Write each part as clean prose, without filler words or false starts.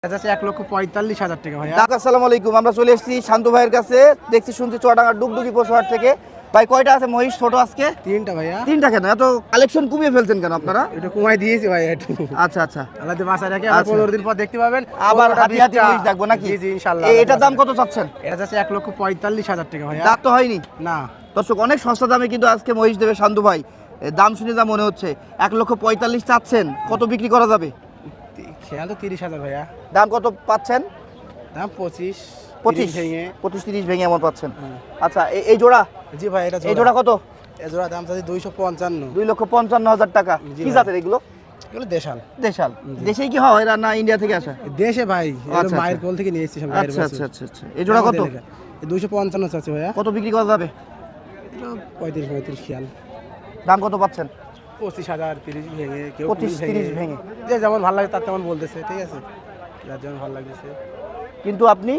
1,45,000 টাকা ভাইয়া। আসসালামু আলাইকুম, আমরা চলে এসেছি শান্তু ভাইয়ের কাছে। দেখছি শুনছি চুয়াডাঙ্গার ডুগডুগি পশুহাট থেকে। ভাই কয়টা আছে মহিষ ছোট আজকে? তিনটা ভাইয়া। তিনটা কেন? এত কালেকশন কমিয়ে ফেলছেন কেন আপনারা? এটা কমাই দিয়েছি ভাই একটু। আচ্ছা আচ্ছা, আল্লাহতে বাঁচায় রাখে, আবার 15 দিন পর দেখতে পাবেন আবার হাতি হাতি মহিষ দেখবো নাকি? জি জি ইনশাআল্লাহ। এটার দাম কত চাচ্ছেন? এটা যাচ্ছে 1,45,000 টাকা ভাইয়া। দাঁত তো হয়নি না দর্শক, অনেক সস্তা দামে কিন্তু আজকে মহিষ দেবে শান্তু ভাই। দাম শুনে যা মনে হচ্ছে 1,45,000 চাচ্ছেন, কত বিক্রি করা যাবে? খেয়াল তো 30,000 ভাইয়া। দাম কত পাচ্ছেন? দাম 25 25 25-30 ভেঙে এমন পাচ্ছেন। আচ্ছা এই জোড়া? জি ভাই এটা এই জোড়া কত? এই জোড়া দাম চাচ্ছি 255। 2,55,000 টাকা। কি জাতের এগুলো? এগুলো দেশাল। দেশাল? দেশেই কি হয় এরা না ইন্ডিয়া থেকে আসা? দেশে ভাই, আচ্ছা, মায়ের আচ্ছা। কোল থেকে নিয়ে এসেছি সব। আচ্ছা আচ্ছা আচ্ছা আচ্ছা, এই জোড়া কত? 255 চাচ্ছি ভাইয়া। কত বিক্রি করা যাবে? 35 খেয়াল। দাম কত পাচ্ছেন? 25,000 30 ভেঙে, কেউ 25-30 ভেঙে। যে যেমন ভালো লাগে তার তেমন বলতেছে, ঠিক আছে, যার যেমন ভালো লাগতেছে। কিন্তু আপনি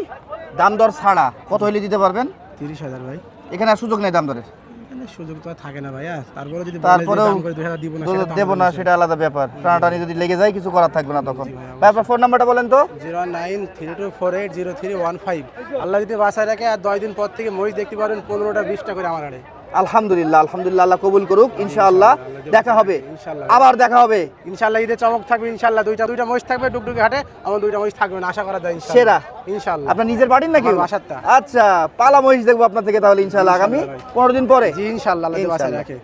দাম দর ছাড়া কত হইলে দিতে পারবেন? 30,000 ভাই। এখানে আর সুযোগ নেই দাম দরের? এখানে সুযোগ তো আর থাকে না ভাইয়া। তারপরে যদি তারপরেও দাম করে 2,000 দিব না, সেটা তো দেবো না, আমাদের সেটা আলাদা ব্যাপার। টানাটানি যদি লেগে যায় কিছু করার থাকবে না তখন। জি ভাই, ভাই আপনার ফোন নাম্বারটা বলেন তো। 09324800315। আল্লাহ যদি বাসায় রাখে আর 10 দিন পর থেকে মহিষ দেখতে পারেন 15টা 20টা করে আমার আড়ে। আলহামদুলিল্লাহ আলহামদুলিল্লাহ, আল্লাহ কবুল করুক। ইনশাআল্লাহ দেখা হবে, ইনশাআল্লাহ। আবার দেখা হবে ইনশাআল্লাহ ঈদে চমক থাকবে ইনশাআল্লাহ। দুইটা মহিষ থাকবে ডুগডুগি হাটে, আমার 2টা মহিষ থাকবে না, আশা করা যায় ইনশাআল্লাহ। সেরা। ইনশাআল্লাহ। আপনার নিজের বাড়ির নাকি? আমার বাসারটা। আচ্ছা, পালা মহিষ দেখবো আপনার থেকে তাহলে ইনশাআল্লাহ আগামী ইনশাআল্লাহ ভাই। 15 দিন পরে। জি ইনশাআল্লাহ, আল্লাহ যদি বাসায় ইনশাআল্লাহ। রাখে।